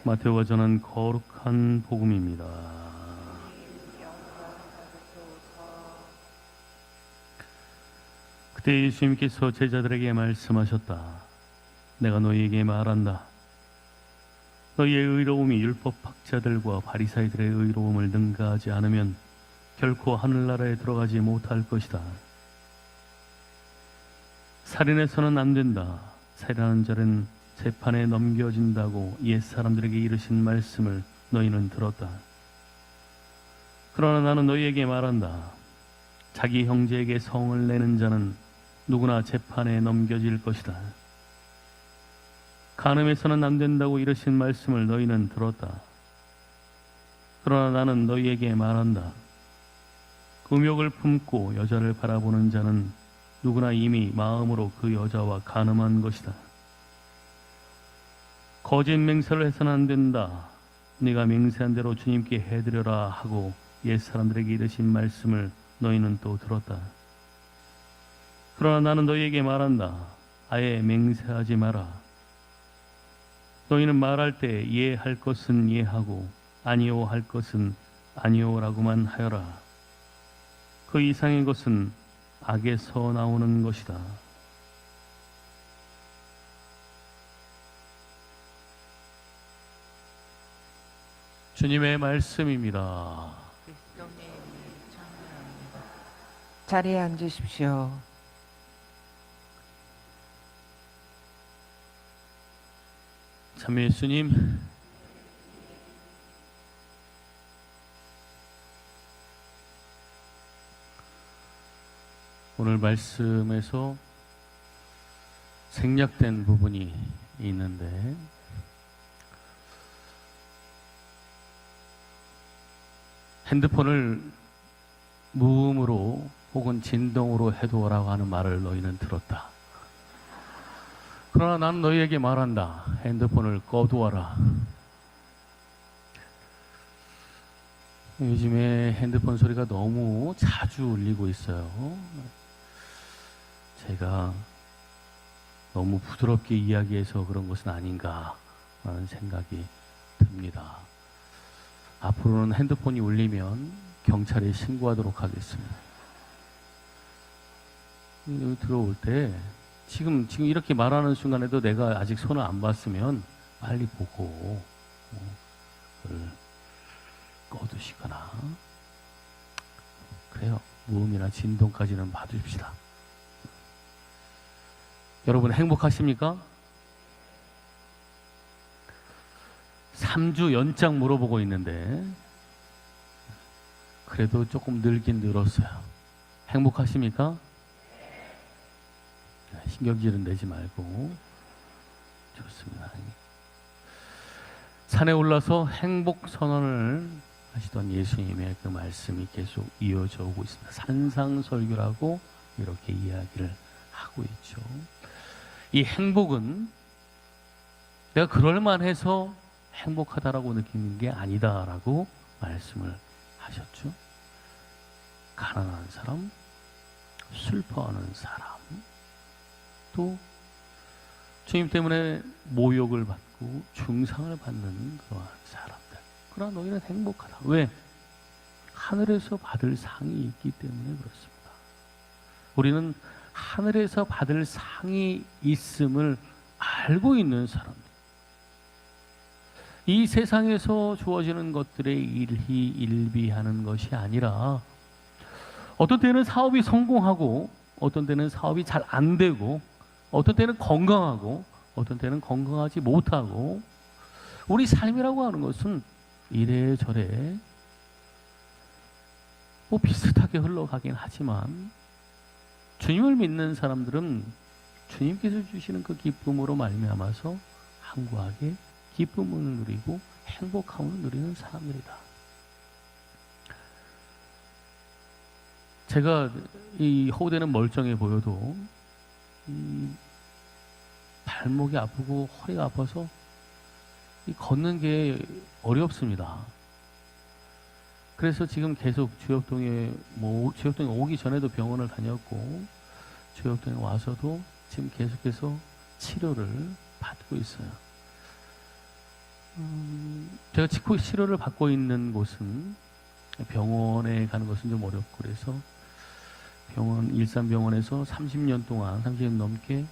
마테오가 전한 거룩한 복음입니다. 그때 예수님께서 제자들에게 말씀하셨다. 내가 너희에게 말한다. 너희의 의로움이 율법 학자들과 바리사이들의 의로움을 능가하지 않으면 결코 하늘나라에 들어가지 못할 것이다. 살인해서는 안 된다. 살인하는 자는 재판에 넘겨진다고 옛 사람들에게 이르신 말씀을 너희는 들었다. 그러나 나는 너희에게 말한다. 자기 형제에게 성을 내는 자는 누구나 재판에 넘겨질 것이다. 간음해서는 안 된다고 이르신 말씀을 너희는 들었다. 그러나 나는 너희에게 말한다. 음욕을 품고 여자를 바라보는 자는 누구나 이미 마음으로 그 여자와 간음한 것이다. 거짓 맹세를 해서는 안 된다. 네가 맹세한 대로 주님께 해드려라 하고 옛 사람들에게 이르신 말씀을 너희는 또 들었다. 그러나 나는 너희에게 말한다. 아예 맹세하지 마라. 너희는 말할 때 예할 것은 예하고 아니오 할 것은 아니오라고만 하여라. 그 이상의 것은 악에서 나오는 것이다. 주님의 말씀입니다. 자리에 앉으십시오. 참 예수님, 오늘 말씀에서 생략된 부분이 있는데 핸드폰을 무음으로 혹은 진동으로 해두어라고 하는 말을 너희는 들었다. 그러나 나는 너희에게 말한다. 핸드폰을 꺼두어라. 요즘에 핸드폰 소리가 너무 자주 울리고 있어요. 제가 너무 부드럽게 이야기해서 그런 것은 아닌가 하는 생각이 듭니다. 앞으로는 핸드폰이 울리면 경찰에 신고하도록 하겠습니다. 여기 들어올 때 지금 이렇게 말하는 순간에도 내가 아직 손을 안 봤으면 빨리 보고 그걸 꺼두시거나 그래요. 무음이나 진동까지는 봐두십시다. 여러분 행복하십니까? 3주 연장 물어보고 있는데 그래도 조금 늘긴 늘었어요. 행복하십니까? 신경질은 내지 말고. 좋습니다. 산에 올라서 행복 선언을 하시던 예수님의 그 말씀이 계속 이어져 오고 있습니다. 산상설교라고 이렇게 이야기를 하고 있죠. 이 행복은 내가 그럴만해서 행복하다라고 느끼는 게 아니다라고 말씀을 하셨죠. 가난한 사람, 슬퍼하는 사람, 또 주님 때문에 모욕을 받고 중상을 받는 그러한 사람들. 그러나 너희는 행복하다. 왜? 하늘에서 받을 상이 있기 때문에 그렇습니다. 우리는 하늘에서 받을 상이 있음을 알고 있는 사람들. 이 세상에서 주어지는 것들에 일희일비하는 것이 아니라 어떤 때는 사업이 성공하고 어떤 때는 사업이 잘 안 되고 어떤 때는 건강하고 어떤 때는 건강하지 못하고 우리 삶이라고 하는 것은 이래저래 뭐 비슷하게 흘러가긴 하지만 주님을 믿는 사람들은 주님께서 주시는 그 기쁨으로 말미암아서 한구하게 기쁨을 누리고 행복함을 누리는 사람들이다. 제가 이 허우대는 멀쩡해 보여도 발목이 아프고 허리가 아파서 걷는 게 어렵습니다. 그래서 지금 계속 주역동에 오기 전에도 병원을 다녔고 주역동에 와서도 지금 계속해서 치료를 받고 있어요. 제가 치과 치료를 받고 있는 곳은 병원에 가는 것은 좀 어렵고 그래서 일산병원에서 30년 동안 30년 넘게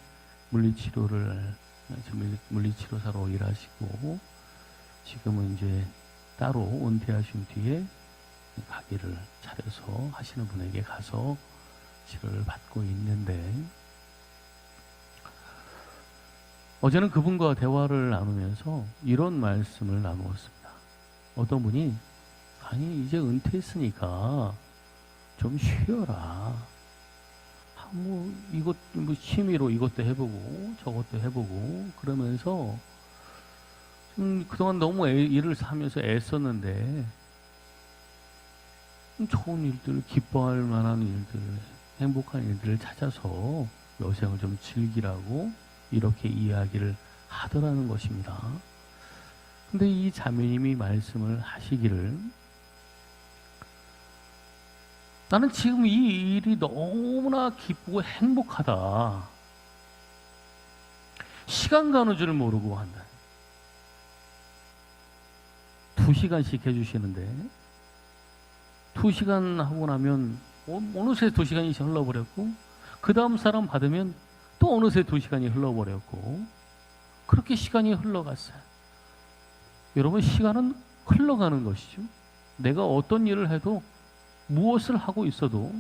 물리치료사로 일하시고 지금은 이제 따로 은퇴하신 뒤에 가게를 차려서 하시는 분에게 가서 치료를 받고 있는데 어제는 그분과 대화를 나누면서 이런 말씀을 나누었습니다. 어떤 분이 아니 이제 은퇴했으니까 좀 쉬어라. 이것 취미로 이것도 해보고 저것도 해보고 그러면서 그동안 너무 일을 하면서 애썼는데 좋은 일들, 기뻐할 만한 일들, 행복한 일들을 찾아서 여생을 좀 즐기라고 이렇게 이야기를 하더라는 것입니다. 근데 이 자매님이 말씀을 하시기를 나는 지금 이 일이 너무나 기쁘고 행복하다. 시간 가는 줄 모르고 한다. 2시간씩 해주시는데 2시간 하고 나면 어느새 2시간이 흘러버렸고 그 다음 사람 받으면 또 어느새 2시간이 흘러버렸고 그렇게 시간이 흘러갔어요. 여러분 시간은 흘러가는 것이죠. 내가 어떤 일을 해도 무엇을 하고 있어도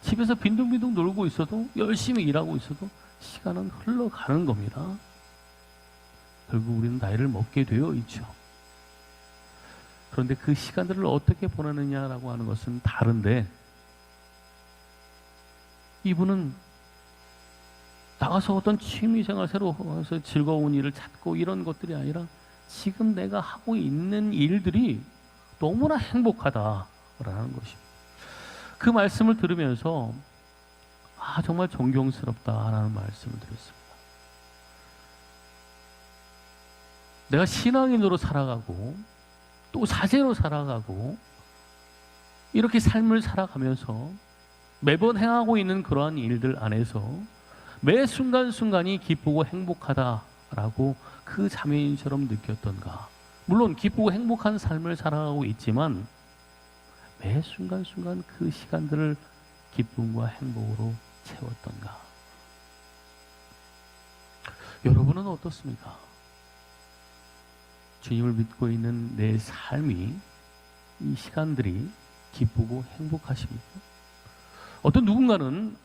집에서 빈둥빈둥 놀고 있어도 열심히 일하고 있어도 시간은 흘러가는 겁니다. 결국 우리는 나이를 먹게 되어 있죠. 그런데 그 시간들을 어떻게 보내느냐라고 하는 것은 다른데 이분은 나가서 어떤 취미생활 새로 해서 즐거운 일을 찾고 이런 것들이 아니라 지금 내가 하고 있는 일들이 너무나 행복하다라는 것입니다. 그 말씀을 들으면서 정말 존경스럽다라는 말씀을 드렸습니다. 내가 신앙인으로 살아가고 또 사제로 살아가고 이렇게 삶을 살아가면서 매번 행하고 있는 그러한 일들 안에서 매 순간순간이 기쁘고 행복하다라고 그 자매인처럼 느꼈던가. 물론 기쁘고 행복한 삶을 살아가고 있지만 매 순간순간 그 시간들을 기쁨과 행복으로 채웠던가. 여러분은 어떻습니까? 주님을 믿고 있는 내 삶이 이 시간들이 기쁘고 행복하십니까? 어떤 누군가는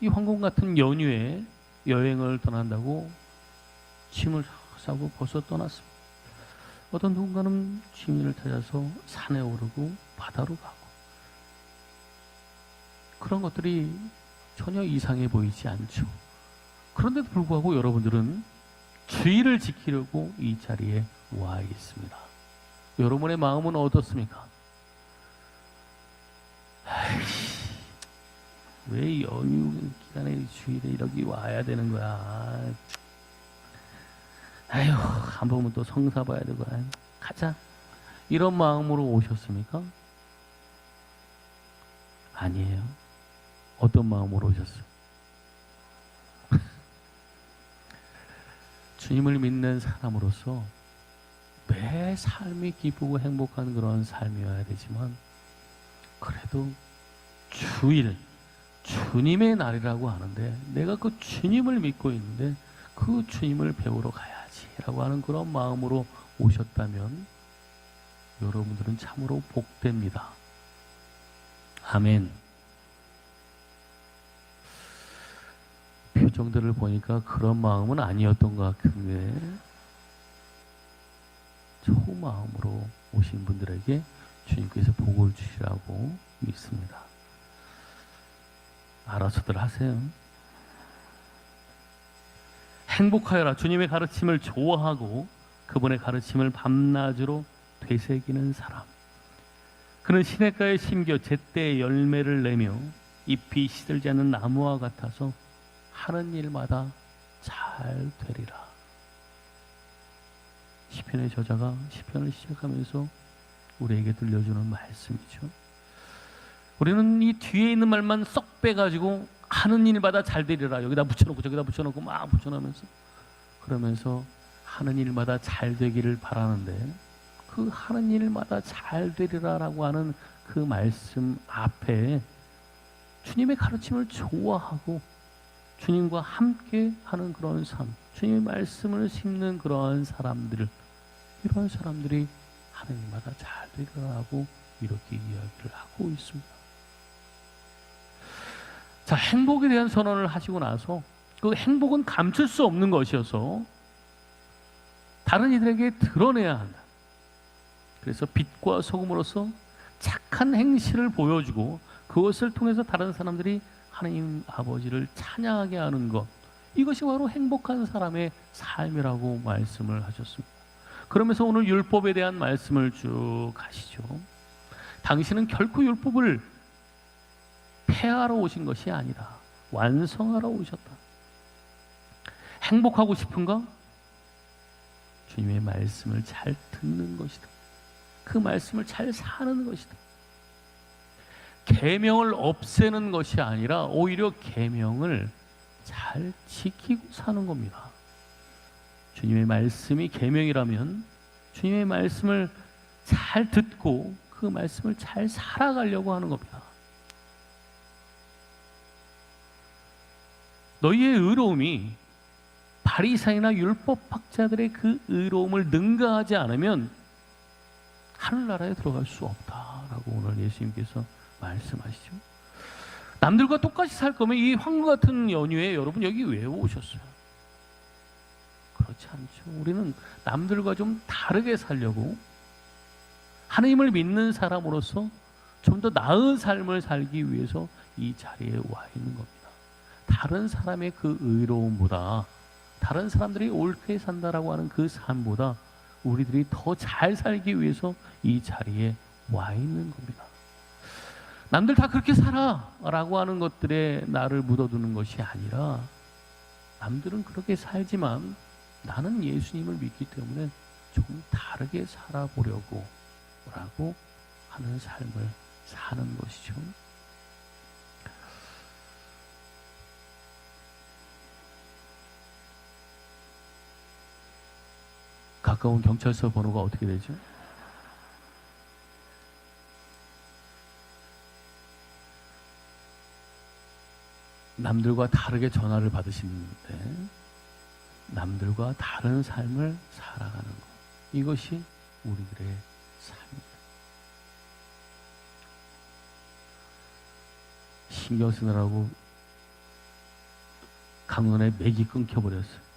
이 황금 같은 연휴에 여행을 떠난다고 짐을 싸고 벌써 떠났습니다. 어떤 누군가는 취미를 찾아서 산에 오르고 바다로 가고 그런 것들이 전혀 이상해 보이지 않죠. 그런데도 불구하고 여러분들은 주의를 지키려고 이 자리에 와 있습니다. 여러분의 마음은 어떻습니까? 왜 연휴 기간에 주일에 여기 와야 되는 거야? 아휴, 한 번은 또 성사 봐야 되고, 가자. 이런 마음으로 오셨습니까? 아니에요. 어떤 마음으로 오셨어요? 주님을 믿는 사람으로서 매 삶이 기쁘고 행복한 그런 삶이어야 되지만 그래도 주일, 주님의 날이라고 하는데 내가 그 주님을 믿고 있는데 그 주님을 배우러 가야지라고 하는 그런 마음으로 오셨다면 여러분들은 참으로 복됩니다. 아멘. 표정들을 보니까 그런 마음은 아니었던 것 같은데 좋은 마음으로 오신 분들에게 주님께서 복을 주시라고 믿습니다. 알아서들 하세요. 행복하여라. 주님의 가르침을 좋아하고 그분의 가르침을 밤낮으로 되새기는 사람. 그는 시냇가에 심겨 제때 열매를 내며 잎이 시들지 않는 나무와 같아서 하는 일마다 잘 되리라. 시편의 저자가 시편을 시작하면서 우리에게 들려주는 말씀이죠. 우리는 이 뒤에 있는 말만 쏙 빼가지고 하는 일마다 잘 되리라 여기다 붙여놓고 저기다 붙여놓고 막 붙여놓으면서 그러면서 하는 일마다 잘 되기를 바라는데 그 하는 일마다 잘 되리라라고 하는 그 말씀 앞에 주님의 가르침을 좋아하고 주님과 함께 하는 그런 삶, 주님의 말씀을 심는 그러한 사람들, 이런 사람들이 하는 일마다 잘 되리라고 이렇게 이야기를 하고 있습니다. 자, 행복에 대한 선언을 하시고 나서 그 행복은 감출 수 없는 것이어서 다른 이들에게 드러내야 한다. 그래서 빛과 소금으로서 착한 행실을 보여주고 그것을 통해서 다른 사람들이 하나님 아버지를 찬양하게 하는 것, 이것이 바로 행복한 사람의 삶이라고 말씀을 하셨습니다. 그러면서 오늘 율법에 대한 말씀을 쭉 하시죠. 당신은 결코 율법을 폐하러 오신 것이 아니라 완성하러 오셨다. 행복하고 싶은가? 주님의 말씀을 잘 듣는 것이다. 그 말씀을 잘 사는 것이다. 계명을 없애는 것이 아니라 오히려 계명을 잘 지키고 사는 겁니다. 주님의 말씀이 계명이라면 주님의 말씀을 잘 듣고 그 말씀을 잘 살아가려고 하는 겁니다. 너희의 의로움이 바리새인이나 율법학자들의 그 의로움을 능가하지 않으면 하늘나라에 들어갈 수 없다라고 오늘 예수님께서 말씀하시죠. 남들과 똑같이 살 거면 이 황금 같은 연휴에 여러분 여기 왜 오셨어요? 그렇지 않죠. 우리는 남들과 좀 다르게 살려고 하나님을 믿는 사람으로서 좀 더 나은 삶을 살기 위해서 이 자리에 와 있는 겁니다. 다른 사람의 그 의로움보다, 다른 사람들이 옳게 산다라고 하는 그 삶보다 우리들이 더 잘 살기 위해서 이 자리에 와 있는 겁니다. 남들 다 그렇게 살아 라고 하는 것들에 나를 묻어두는 것이 아니라 남들은 그렇게 살지만 나는 예수님을 믿기 때문에 조금 다르게 살아보려고 라고 하는 삶을 사는 것이죠. 가까운 경찰서 번호가 어떻게 되죠? 남들과 다르게 전화를 받으시는데 남들과 다른 삶을 살아가는 것, 이것이 우리들의 삶입니다. 신경 쓰느라고 강론의 맥이 끊겨버렸어요.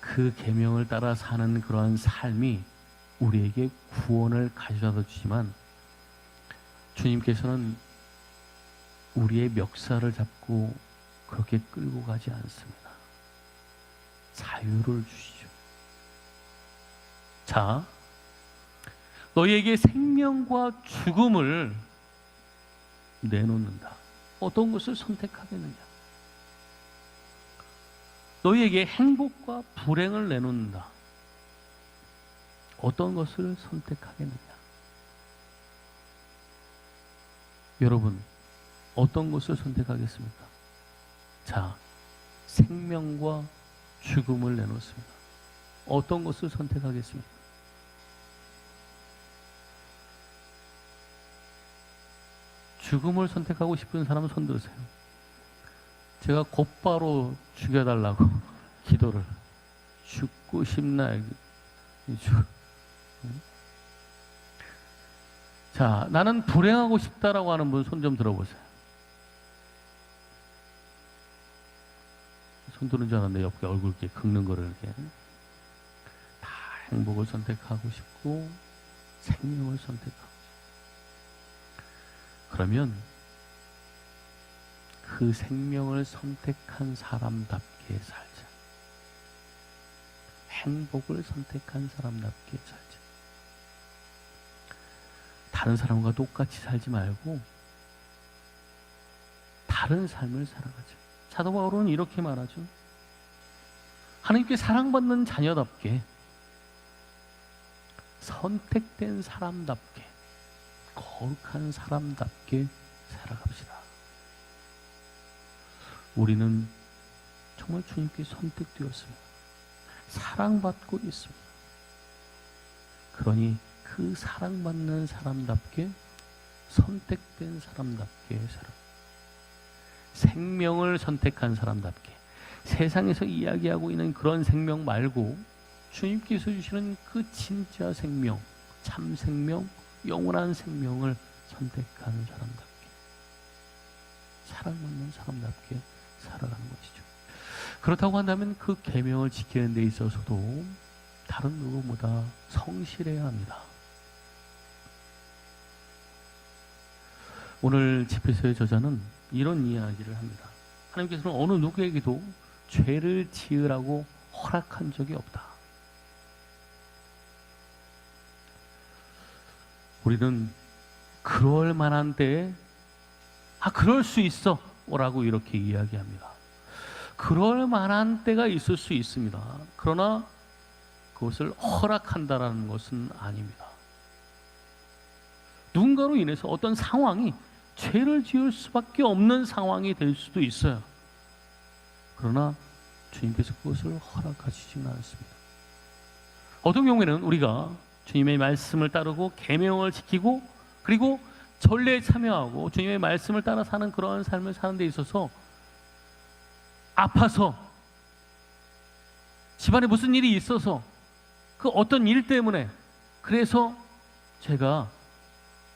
그 계명을 따라 사는 그러한 삶이 우리에게 구원을 가져다 주지만 주님께서는 우리의 멱살을 잡고 그렇게 끌고 가지 않습니다. 자유를 주시죠. 자, 너희에게 생명과 죽음을 내놓는다. 어떤 것을 선택하겠느냐? 너희에게 행복과 불행을 내놓는다. 어떤 것을 선택하겠느냐? 여러분, 어떤 것을 선택하겠습니까? 자, 생명과 죽음을 내놓습니다. 어떤 것을 선택하겠습니까? 죽음을 선택하고 싶은 사람은 손 들으세요. 제가 곧바로 죽여달라고 기도를. 죽고 싶나? 자, 나는 불행하고 싶다라고 하는 분 손 좀 들어보세요. 손 드는 줄 알았는데 옆에 얼굴 이렇게 긁는 거를 이렇게. 다 행복을 선택하고 싶고 생명을 선택하고 싶고. 그러면 그 생명을 선택한 사람답게 살자. 행복을 선택한 사람답게 살자. 다른 사람과 똑같이 살지 말고 다른 삶을 살아가자. 사도 바울은 이렇게 말하죠. 하나님께 사랑받는 자녀답게, 선택된 사람답게, 거룩한 사람답게 살아갑시다. 우리는 정말 주님께 선택되었습니다. 사랑받고 있습니다. 그러니 그 사랑받는 사람답게, 선택된 사람답게 살아, 생명을 선택한 사람답게, 세상에서 이야기하고 있는 그런 생명 말고 주님께서 주시는 그 진짜 생명, 참 생명, 영원한 생명을 선택하는 사람답게, 사랑받는 사람답게 살아가는 것이죠. 그렇다고 한다면 그 계명을 지키는 데 있어서도 다른 누구보다 성실해야 합니다. 오늘 집에서의 저자는 이런 이야기를 합니다. 하나님께서는 어느 누구에게도 죄를 지으라고 허락한 적이 없다. 우리는 그럴 만한 때에 그럴 수 있어 라고 이렇게 이야기합니다. 그럴 만한 때가 있을 수 있습니다. 그러나 그것을 허락한다라는 것은 아닙니다. 누군가로 인해서 어떤 상황이 죄를 지을 수밖에 없는 상황이 될 수도 있어요. 그러나 주님께서 그것을 허락하시지는 않습니다. 어떤 경우에는 우리가 주님의 말씀을 따르고 계명을 지키고 그리고 전례에 참여하고 주님의 말씀을 따라 사는 그러한 삶을 사는 데 있어서 아파서, 집안에 무슨 일이 있어서, 그 어떤 일 때문에 그래서 제가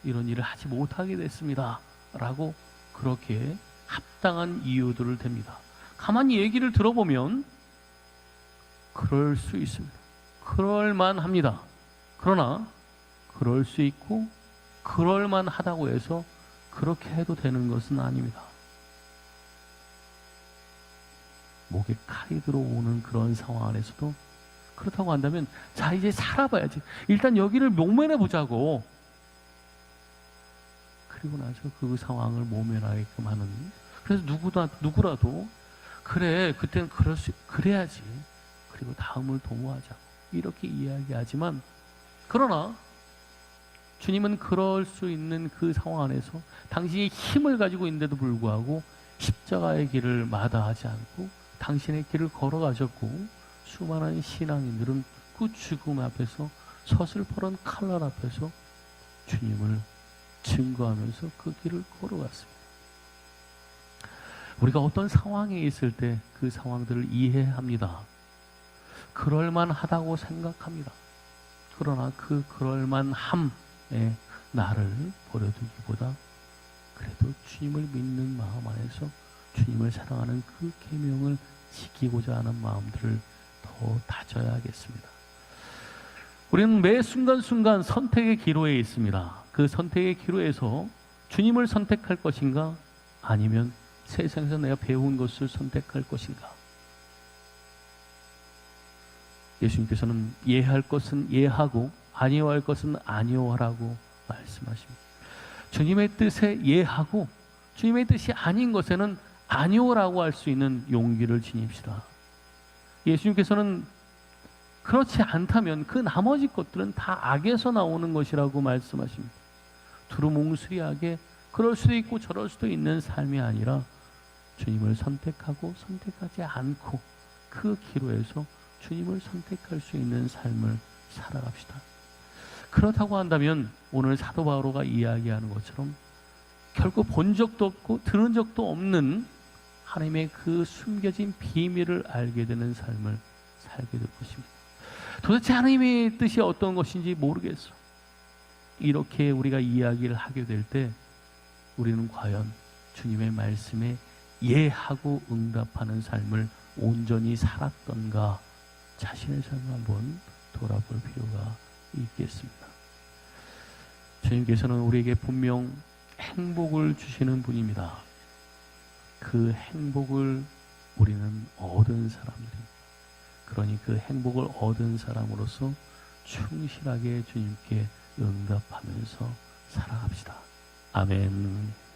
이런 일을 하지 못하게 됐습니다 라고 그렇게 합당한 이유들을 댑니다. 가만히 얘기를 들어보면 그럴 수 있습니다. 그럴만합니다. 그러나 그럴 수 있고 그럴만하다고 해서 그렇게 해도 되는 것은 아닙니다. 목에 칼이 들어오는 그런 상황 안에서도 그렇다고 한다면 자 이제 살아봐야지, 일단 여기를 목면해 보자고, 그리고 나서 그 상황을 모면하게끔 하는, 그래서 누구라도 그래 그때는 그래야지, 그리고 다음을 도모하자고 이렇게 이야기하지만, 그러나 주님은 그럴 수 있는 그 상황 안에서 당신이 힘을 가지고 있는데도 불구하고 십자가의 길을 마다하지 않고 당신의 길을 걸어가셨고, 수많은 신앙인들은 그 죽음 앞에서, 서슬퍼런 칼날 앞에서 주님을 증거하면서 그 길을 걸어갔습니다. 우리가 어떤 상황에 있을 때 그 상황들을 이해합니다. 그럴만하다고 생각합니다. 그러나 그 그럴만함에 나를 버려두기보다 그래도 주님을 믿는 마음 안에서 주님을 사랑하는 그 계명을 지키고자 하는 마음들을 더 다져야겠습니다. 우리는 매 순간순간 선택의 기로에 있습니다. 그 선택의 기로에서 주님을 선택할 것인가, 아니면 세상에서 내가 배운 것을 선택할 것인가. 예수님께서는 예할 것은 예하고 아니오할 것은 아니오하라고 말씀하십니다. 주님의 뜻에 예하고 주님의 뜻이 아닌 것에는 아니오라고 할 수 있는 용기를 지닙시다. 예수님께서는 그렇지 않다면 그 나머지 것들은 다 악에서 나오는 것이라고 말씀하십니다. 두루뭉술하게 그럴 수도 있고 저럴 수도 있는 삶이 아니라 주님을 선택하고 선택하지 않고 그 기로에서 주님을 선택할 수 있는 삶을 살아갑시다. 그렇다고 한다면 오늘 사도 바오로가 이야기하는 것처럼 결국 본 적도 없고 들은 적도 없는 하나님의 그 숨겨진 비밀을 알게 되는 삶을 살게 될 것입니다. 도대체 하나님의 뜻이 어떤 것인지 모르겠어. 이렇게 우리가 이야기를 하게 될 때 우리는 과연 주님의 말씀에 예하고 응답하는 삶을 온전히 살았던가, 자신의 삶을 한번 돌아볼 필요가 있겠습니다. 주님께서는 우리에게 분명 행복을 주시는 분입니다. 그 행복을 우리는 얻은 사람들입니다. 그러니 그 행복을 얻은 사람으로서 충실하게 주님께 응답하면서 살아갑시다. 아멘.